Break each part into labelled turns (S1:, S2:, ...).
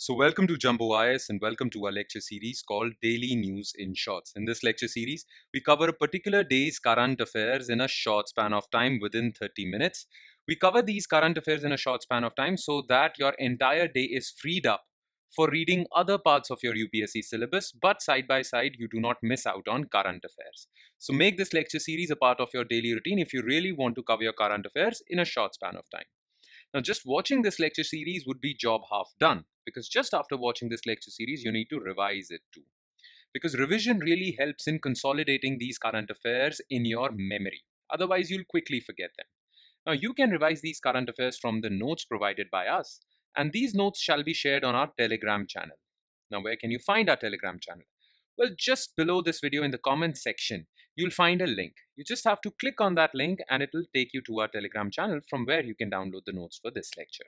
S1: So welcome to Jumbo IS and welcome to our lecture series called Daily News in Shorts. In this lecture series, we cover a particular day's current affairs in a short span of time within 30 minutes. We cover these current affairs in a short span of time so that your entire day is freed up for reading other parts of your UPSC syllabus, but side by side, you do not miss out on current affairs. So make this lecture series a part of your daily routine if you really want to cover your current affairs in a short span of time. Now, just watching this lecture series would be job half done, because just after watching this lecture series, you need to revise it too. Because revision really helps in consolidating these current affairs in your memory. Otherwise, you'll quickly forget them. Now, you can revise these current affairs from the notes provided by us, and these notes shall be shared on our Telegram channel. Now, where can you find our Telegram channel? Well, just below this video in the comment section, you'll find a link. You just have to click on that link and it will take you to our Telegram channel from where you can download the notes for this lecture.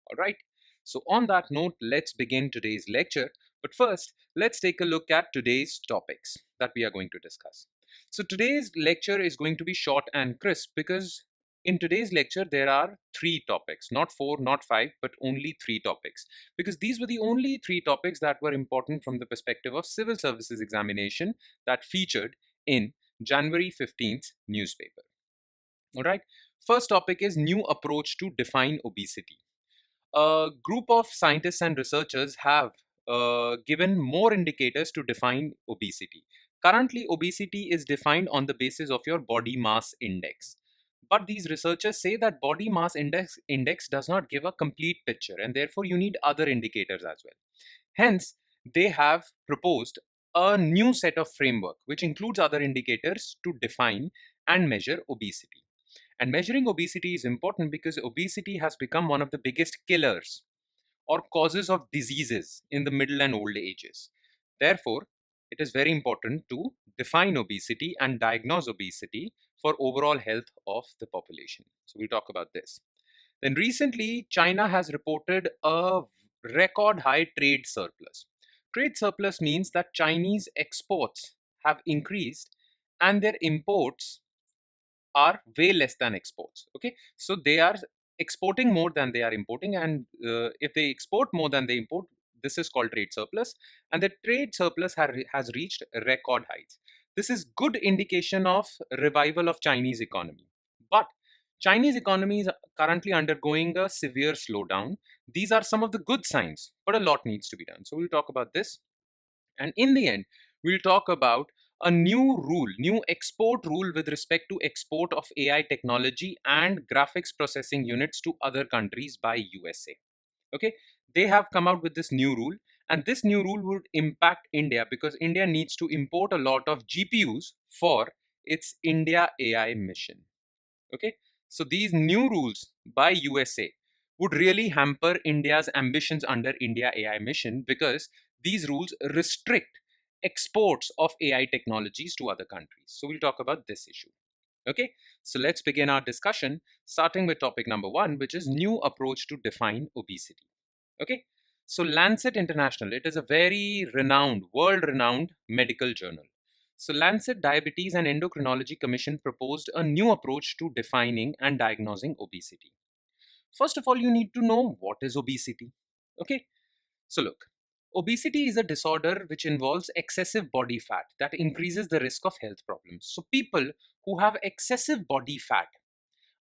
S1: All right. So on that note, let's begin today's lecture. But first, let's take a look at today's topics that we are going to discuss. So today's lecture is going to be short and crisp because in today's lecture, there are 3 topics, not 4, not 5, but only 3 topics, because these were the only 3 topics that were important from the perspective of civil services examination that featured in January 15th newspaper. All right. First topic is new approach to define obesity. A group of scientists and researchers have given more indicators to define obesity. Currently, obesity is defined on the basis of your body mass index. But these researchers say that body mass index does not give a complete picture, and therefore you need other indicators as well. Hence, they have proposed a new set of framework which includes other indicators to define and measure obesity. And measuring obesity is important because obesity has become one of the biggest killers or causes of diseases in the middle and old ages. Therefore, it is very important to define obesity and diagnose obesity for overall health of the population. So we'll talk about this. Then recently, China has reported a record high trade surplus. Trade surplus means that Chinese exports have increased and their imports are way less than exports. Okay, so they are exporting more than they are importing, and if they export more than they import, this is called trade surplus, and the trade surplus has reached record heights. This is good indication of revival of Chinese economy, but Chinese economy is currently undergoing a severe slowdown. These are some of the good signs, but a lot needs to be done. So we'll talk about this, and in the end, we'll talk about a new export rule with respect to export of AI technology and graphics processing units to other countries by USA. Okay, they have come out with this new rule, and this new rule would impact India because India needs to import a lot of GPUs for its India AI mission. Okay, so these new rules by USA would really hamper India's ambitions under India AI mission because these rules restrict exports of AI technologies to other countries. So we'll talk about this issue. Okay, so let's begin our discussion starting with topic number 1, which is new approach to define obesity. Okay, so Lancet International, it is a very renowned, world renowned medical journal. So Lancet Diabetes and Endocrinology Commission proposed a new approach to defining and diagnosing obesity. First of all, you need to know what is obesity. Okay, so look, obesity is a disorder which involves excessive body fat that increases the risk of health problems. So people who have excessive body fat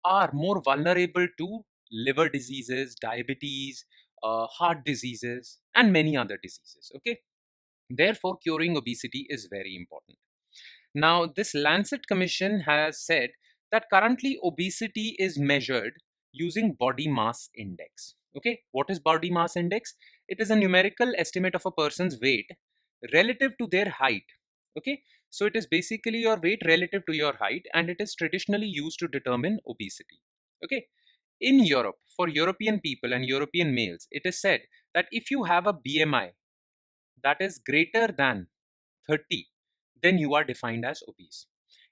S1: are more vulnerable to liver diseases, diabetes, heart diseases, and many other diseases. Okay, therefore, curing obesity is very important. Now, this Lancet Commission has said that currently obesity is measured using body mass index. Okay, what is body mass index? It is a numerical estimate of a person's weight relative to their height. Okay, so it is basically your weight relative to your height, and it is traditionally used to determine obesity. Okay, in Europe, for European people and European males, it is said that if you have a BMI that is greater than 30, then you are defined as obese.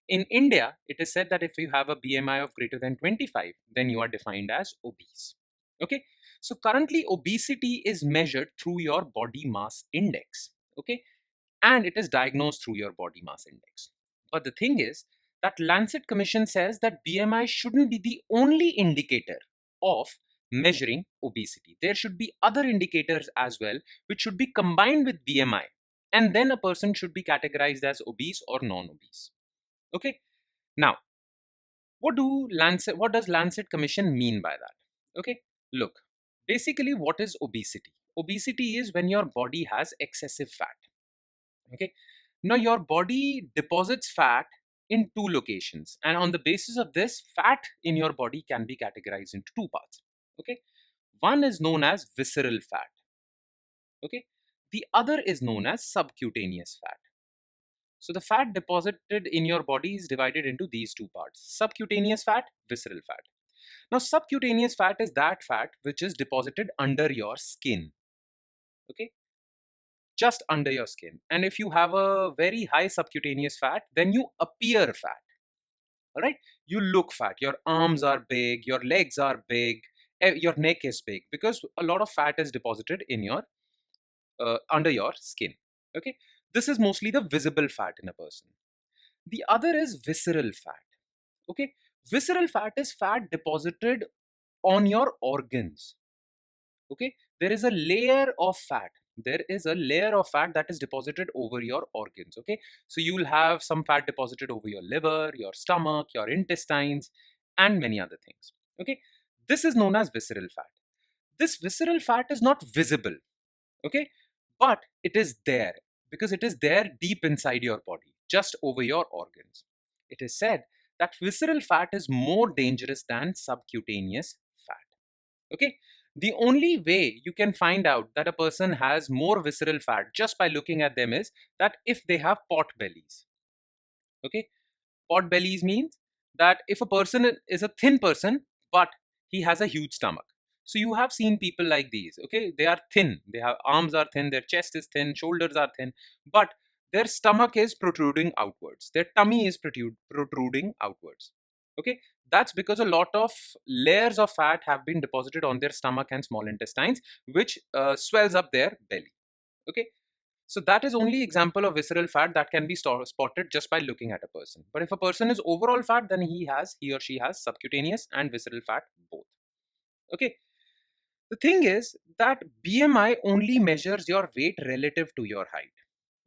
S1: In India, it is said that if you have a BMI of greater than 25, then you are defined as obese. Okay, so currently obesity is measured through your body mass index. Okay, and it is diagnosed through your body mass index. But the thing is that Lancet Commission says that BMI shouldn't be the only indicator of measuring obesity. There should be other indicators as well, which should be combined with BMI. And then a person should be categorized as obese or non-obese. Okay. Now, what does Lancet Commission mean by that? Okay. Look, basically what is obesity? Obesity is when your body has excessive fat. Okay. Now your body deposits fat in two locations, and on the basis of this, fat in your body can be categorized into two parts. Okay. One is known as visceral fat. Okay. The other is known as subcutaneous fat. So the fat deposited in your body is divided into these two parts: subcutaneous fat, visceral fat. Now, subcutaneous fat is that fat which is deposited under your skin. Okay. Just under your skin. And if you have a very high subcutaneous fat, then you appear fat. All right. You look fat. Your arms are big, your legs are big, your neck is big because a lot of fat is deposited in your under your skin. Okay. This is mostly the visible fat in a person. The other is visceral fat. Okay. Visceral fat is fat deposited on your organs. Okay. There is a layer of fat. There is a layer of fat that is deposited over your organs. Okay. So you will have some fat deposited over your liver, your stomach, your intestines, and many other things. Okay. This is known as visceral fat. This visceral fat is not visible. Okay. But it is there because it is there deep inside your body, just over your organs. It is said that visceral fat is more dangerous than subcutaneous fat. Okay. The only way you can find out that a person has more visceral fat just by looking at them is that if they have pot bellies. Okay. Pot bellies means that if a person is a thin person, but he has a huge stomach. So you have seen people like these. Okay. They are thin. They have arms are thin. Their chest is thin. Shoulders are thin. But their stomach is protruding outwards. Their tummy is protruding outwards. Okay. That's because a lot of layers of fat have been deposited on their stomach and small intestines, which swells up their belly. Okay. So that is only example of visceral fat that can be spotted just by looking at a person. But if a person is overall fat, then he or she has subcutaneous and visceral fat both. Okay. The thing is that BMI only measures your weight relative to your height.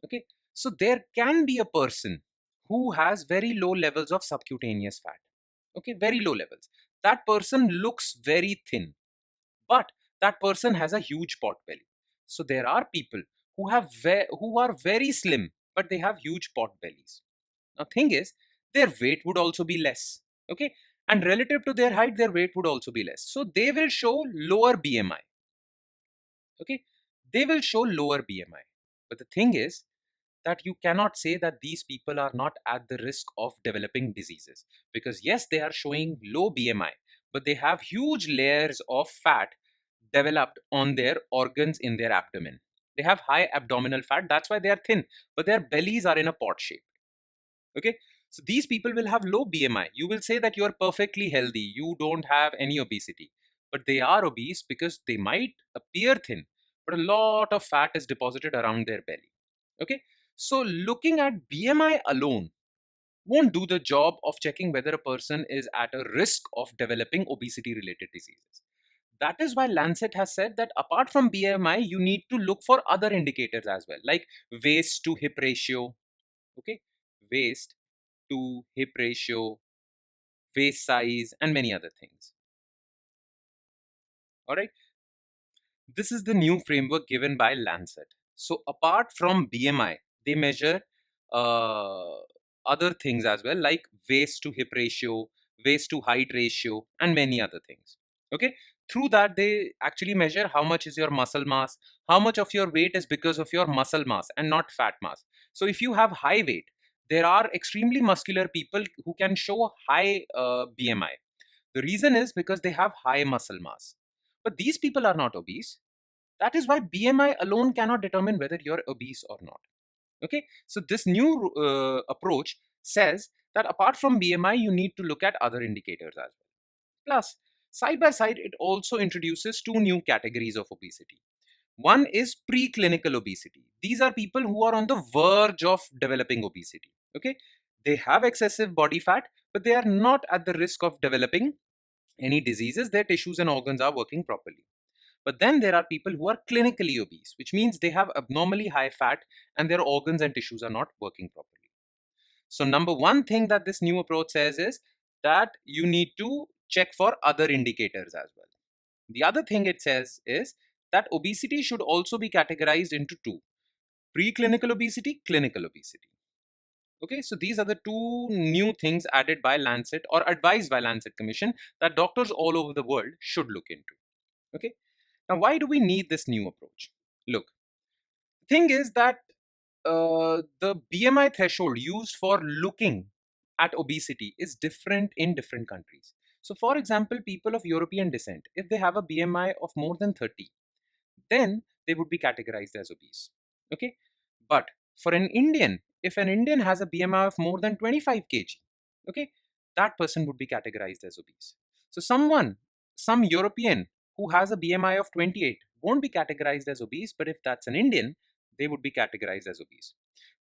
S1: Okay. So there can be a person who has very low levels of subcutaneous fat. Okay. Very low levels. That person looks very thin, but that person has a huge pot belly. So there are people who are very slim, but they have huge pot bellies. Now, thing is, their weight would also be less. Okay, and relative to their height, their weight would also be less. So they will show lower BMI. Okay, they will show lower BMI. But the thing is that you cannot say that these people are not at the risk of developing diseases, because yes, they are showing low BMI, but they have huge layers of fat developed on their organs in their abdomen. They have high abdominal fat, that's why they are thin, but their bellies are in a pot shape. Okay, so these people will have low BMI. You will say that you are perfectly healthy, you don't have any obesity, but they are obese because they might appear thin, but a lot of fat is deposited around their belly. Okay, so looking at BMI alone won't do the job of checking whether a person is at a risk of developing obesity related diseases. That is why Lancet has said that apart from BMI, you need to look for other indicators as well, like waist to hip ratio. Okay, waist to hip ratio, waist size, and many other things. All right. This is the new framework given by Lancet. So apart from BMI, they measure uh, other things as well, like waist to hip ratio, waist to height ratio, and many other things. Okay. Through that, they actually measure how much is your muscle mass, how much of your weight is because of your muscle mass and not fat mass. So if you have high weight, there are extremely muscular people who can show high BMI. The reason is because they have high muscle mass. But these people are not obese. That is why BMI alone cannot determine whether you're obese or not. Okay, so this new approach says that apart from BMI, you need to look at other indicators as well. Plus, side by side, it also introduces two new categories of obesity. One is preclinical obesity. These are people who are on the verge of developing obesity. Okay, they have excessive body fat, but they are not at the risk of developing any diseases, their tissues and organs are working properly. But then there are people who are clinically obese, which means they have abnormally high fat and their organs and tissues are not working properly. So, number one thing that this new approach says is that you need to check for other indicators as well. The other thing it says is that obesity should also be categorized into two: preclinical obesity, clinical obesity. Okay, so these are the two new things added by Lancet or advised by Lancet Commission that doctors all over the world should look into. Okay, now why do we need this new approach? Look, the thing is that the BMI threshold used for looking at obesity is different in different countries. So, for example, people of European descent, if they have a BMI of more than 30, then they would be categorized as obese. Okay, but for an Indian, if an Indian has a BMI of more than 25 kg, okay, that person would be categorized as obese. So some European who has a BMI of 28 won't be categorized as obese, but if that's an Indian, they would be categorized as obese.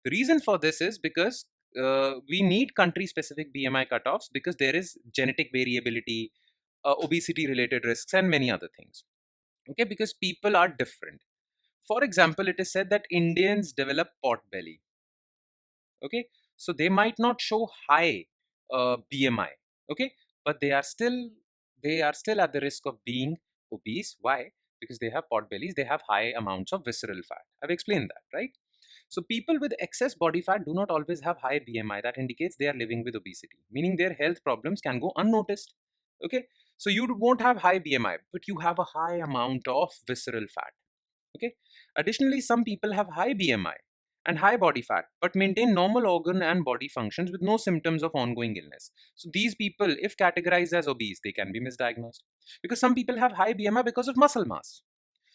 S1: The reason for this is because we need country specific BMI cutoffs because there is genetic variability, obesity related risks, and many other things. Okay, because people are different. For example, it is said that Indians develop pot belly. Okay, so they might not show high BMI. Okay, but they are still at the risk of being obese. Why? Because they have pot bellies. They have high amounts of visceral fat. I've explained that, right? So people with excess body fat do not always have high BMI. That indicates they are living with obesity, meaning their health problems can go unnoticed. Okay, so you won't have high BMI, but you have a high amount of visceral fat. Okay. Additionally, some people have high BMI and high body fat, but maintain normal organ and body functions with no symptoms of ongoing illness. So these people, if categorized as obese, they can be misdiagnosed because some people have high BMI because of muscle mass.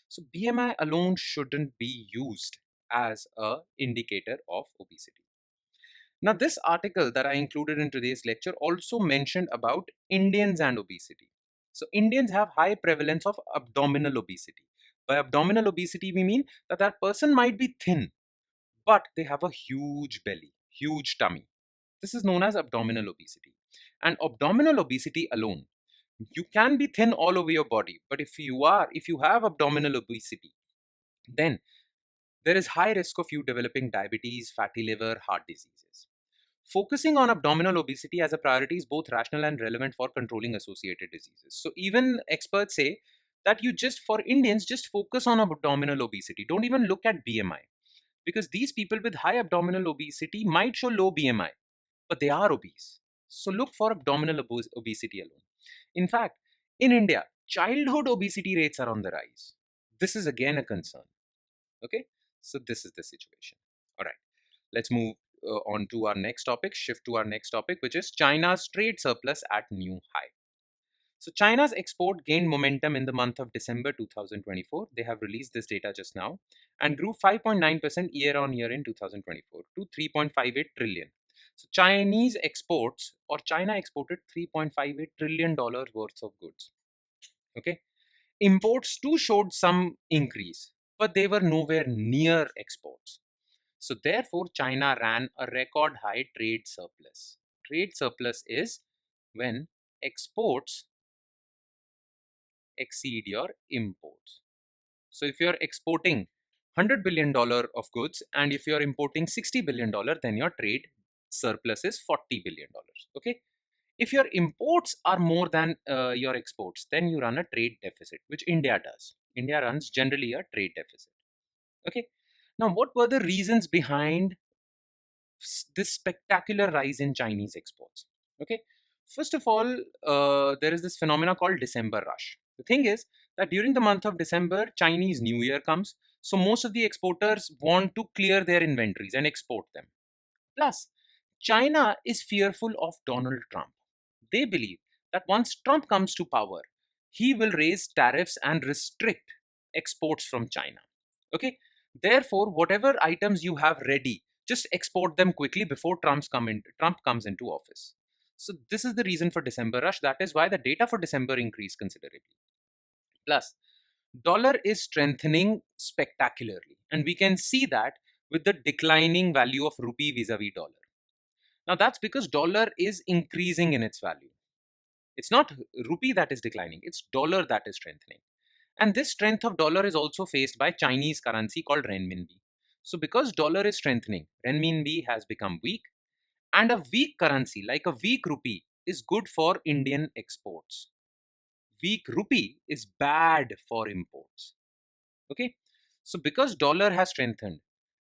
S1: So BMI alone shouldn't be used as a indicator of obesity. Now, this article that I included in today's lecture also mentioned about Indians and obesity. So, Indians have high prevalence of abdominal obesity. By abdominal obesity, we mean that that person might be thin, but they have a huge belly, huge tummy. This is known as abdominal obesity. And abdominal obesity alone, you can be thin all over your body, but if you have abdominal obesity, then there is high risk of you developing diabetes, fatty liver, heart diseases. Focusing on abdominal obesity as a priority is both rational and relevant for controlling associated diseases. So, even experts say that for Indians, just focus on abdominal obesity. Don't even look at BMI because these people with high abdominal obesity might show low BMI, but they are obese. So, look for abdominal obesity alone. In fact, in India, childhood obesity rates are on the rise. This is again a concern. Okay, so this is the situation. All right, let's move on to our next topic, shift to our next topic, which is China's trade surplus at new high. So, China's export gained momentum in the month of December 2024. They have released this data just now and grew 5.9% year on year in 2024 to 3.58 trillion. So, China exported $3.58 trillion worth of goods. Okay. Imports too showed some increase, but they were nowhere near exports. So, therefore, China ran a record high trade surplus. Trade surplus is when exports exceed your imports. So, if you're exporting $100 billion of goods and if you're importing $60 billion, then your trade surplus is $40 billion. Okay. If your imports are more than your exports, then you run a trade deficit, which India does. India runs generally a trade deficit. Okay. Now, what were the reasons behind this spectacular rise in Chinese exports? Okay. First of all, there is this phenomena called December rush. The thing is that during the month of December, Chinese New Year comes. So most of the exporters want to clear their inventories and export them. Plus, China is fearful of Donald Trump. They believe that once Trump comes to power, he will raise tariffs and restrict exports from China. Okay. Therefore, whatever items you have ready, just export them quickly before Trump comes into office. So this is the reason for December rush. That is why the data for December increased considerably. Plus, dollar is strengthening spectacularly, and we can see that with the declining value of rupee vis-a-vis dollar. Now that's because dollar is increasing in its value. It's not rupee that is declining, it's dollar that is strengthening. And this strength of dollar is also faced by Chinese currency called renminbi. So because dollar is strengthening, renminbi has become weak, and a weak currency like a weak rupee is good for Indian exports. Weak rupee is bad for imports. Okay? So because dollar has strengthened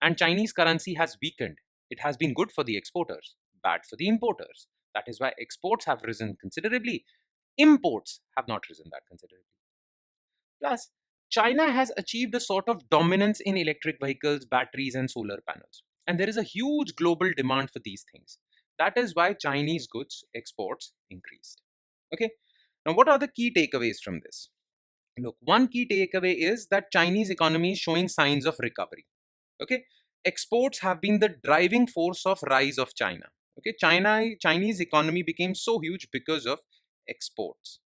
S1: and Chinese currency has weakened, it has been good for the exporters, bad for the importers. That is why exports have risen considerably. Imports have not risen that considerably. Plus, China has achieved a sort of dominance in electric vehicles, batteries, and solar panels. And there is a huge global demand for these things. That is why Chinese goods exports increased. Okay. Now, what are the key takeaways from this? Look, one key takeaway is that Chinese economy is showing signs of recovery. Okay. Exports have been the driving force of rise of China. Okay. Chinese economy became so huge because of exports.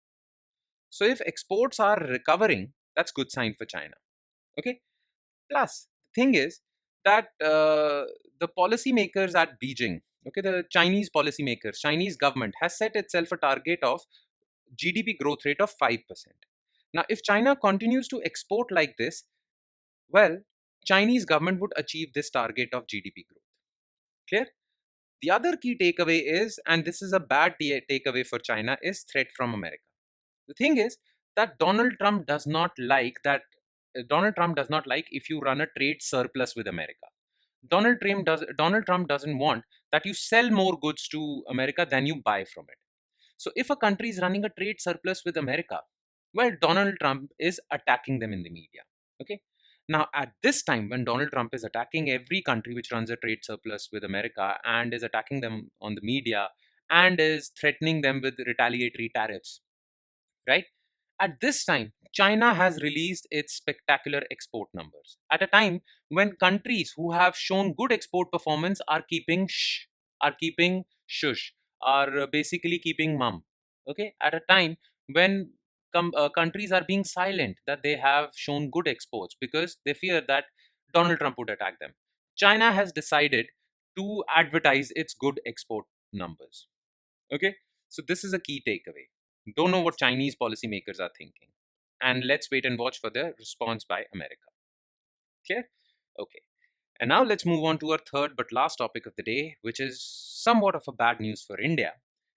S1: So if exports are recovering, that's good sign for China. Okay. Plus, the thing is that the policymakers at Beijing, okay, the Chinese policymakers, Chinese government has set itself a target of GDP growth rate of 5%. Now, if China continues to export like this, well, Chinese government would achieve this target of GDP growth. Clear? The other key takeaway is, and this is a bad takeaway for China, is threat from America. The thing is that Donald Trump does not like if you run a trade surplus with America. Donald Trump doesn't want that you sell more goods to America than you buy from it. So if a country is running a trade surplus with America, well, Donald Trump is attacking them in the media. Okay. Now, at this time, when Donald Trump is attacking every country which runs a trade surplus with America and is attacking them on the media and is threatening them with retaliatory tariffs, right? At this time, China has released its spectacular export numbers. At a time when countries who have shown good export performance are keeping shush, are basically keeping mum. Okay, at a time when countries are being silent that they have shown good exports because they fear that Donald Trump would attack them. China has decided to advertise its good export numbers. Okay, so this is a key takeaway. Don't know what Chinese policymakers are thinking. And let's wait and watch for the response by America. Clear? Okay. And now let's move on to our third but last topic of the day, which is somewhat of a bad news for India,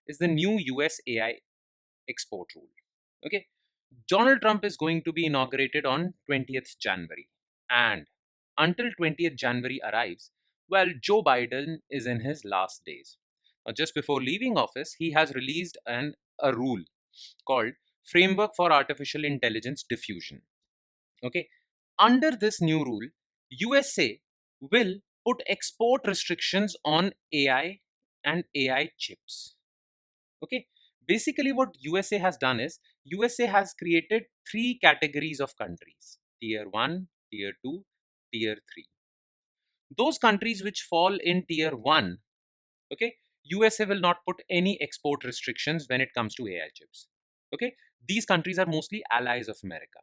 S1: is the new US AI export rule. Okay. Donald Trump is going to be inaugurated on 20th January. And until 20th January arrives, well, Joe Biden is in his last days. Now, just before leaving office, he has released a rule called Framework for Artificial Intelligence Diffusion. Okay. Under this new rule, USA will put export restrictions on AI and AI chips. Okay. Basically, what USA has done is USA has created three categories of countries: tier 1, tier 2, tier 3. Those countries which fall in tier 1, okay, USA will not put any export restrictions when it comes to AI chips. Okay. These countries are mostly allies of America.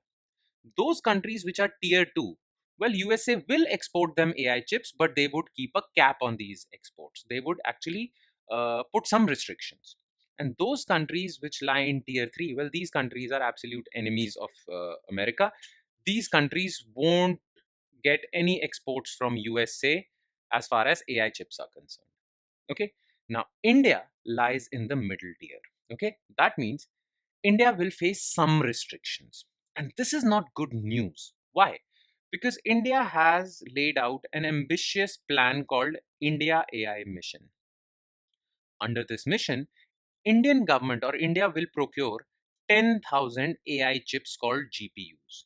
S1: Those countries which are tier 2, well, USA will export them AI chips, but they would keep a cap on these exports. They would actually put some restrictions. And those countries which lie in tier 3, well, these countries are absolute enemies of America. These countries won't get any exports from USA as far as AI chips are concerned. Okay. Now, India lies in the middle tier. Okay. That means India will face some restrictions. And this is not good news. Why? Because India has laid out an ambitious plan called India AI Mission. Under this mission, Indian government or India will procure 10,000 AI chips called GPUs.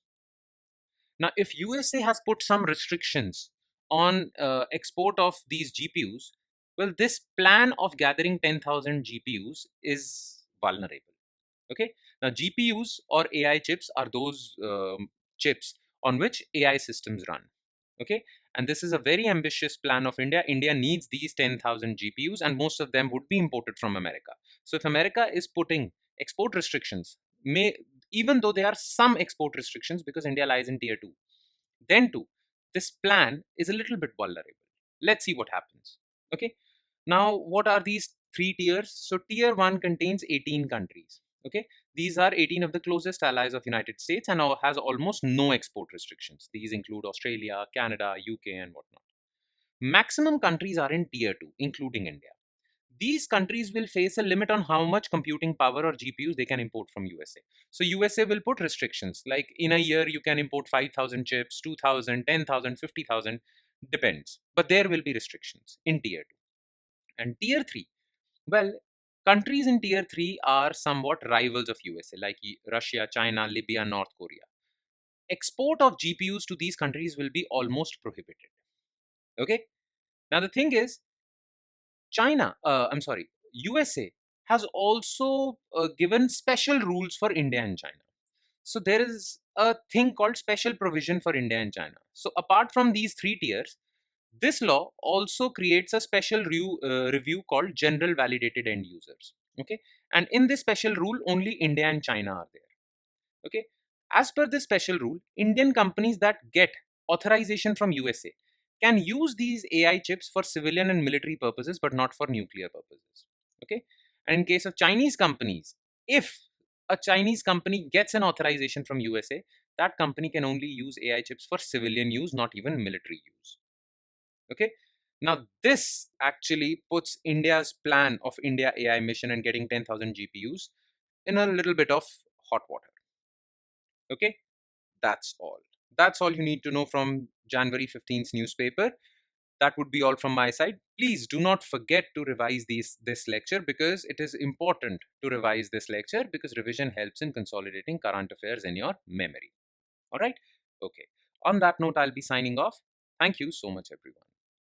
S1: Now, if USA has put some restrictions on export of these GPUs, well, this plan of gathering 10,000 GPUs is vulnerable. Okay. Now, GPUs or AI chips are those chips on which AI systems run. Okay. And this is a very ambitious plan of India. India needs these 10,000 GPUs, and most of them would be imported from America. So, if America is putting export restrictions, even though there are some export restrictions because India lies in tier 2, then too, this plan is a little bit vulnerable. Let's see what happens. Okay. Now, what are these three tiers? So, tier 1 contains 18 countries. Okay, these are 18 of the closest allies of United States and has almost no export restrictions. These include Australia, Canada, UK, and whatnot. Maximum countries are in tier 2, including India. These countries will face a limit on how much computing power or GPUs they can import from USA. So USA will put restrictions like in a year you can import 5,000 chips, 2,000, 10,000, 50,000, depends. But there will be restrictions in tier 2. And tier 3, well, countries in tier 3 are somewhat rivals of USA like Russia, China, Libya, North Korea. Export of GPUs to these countries will be almost prohibited. Okay? Now the thing is, USA has also given special rules for India and China. So there is a thing called special provision for India and China. So apart from these three tiers, this law also creates a special review called general validated end users. Okay, and in this special rule, only India and China are there. Okay, as per this special rule, Indian companies that get authorization from USA can use these AI chips for civilian and military purposes, but not for nuclear purposes. Okay, and in case of Chinese companies, if a Chinese company gets an authorization from USA, that company can only use AI chips for civilian use, not even military use. Okay, now this actually puts India's plan of India AI mission and getting 10,000 GPUs in a little bit of hot water. Okay, that's all. That's all you need to know from January 15th newspaper. That would be all from my side. Please do not forget to revise this lecture, because it is important to revise this lecture, because revision helps in consolidating current affairs in your memory. All right? Okay. On that note, I'll be signing off. Thank you so much, everyone.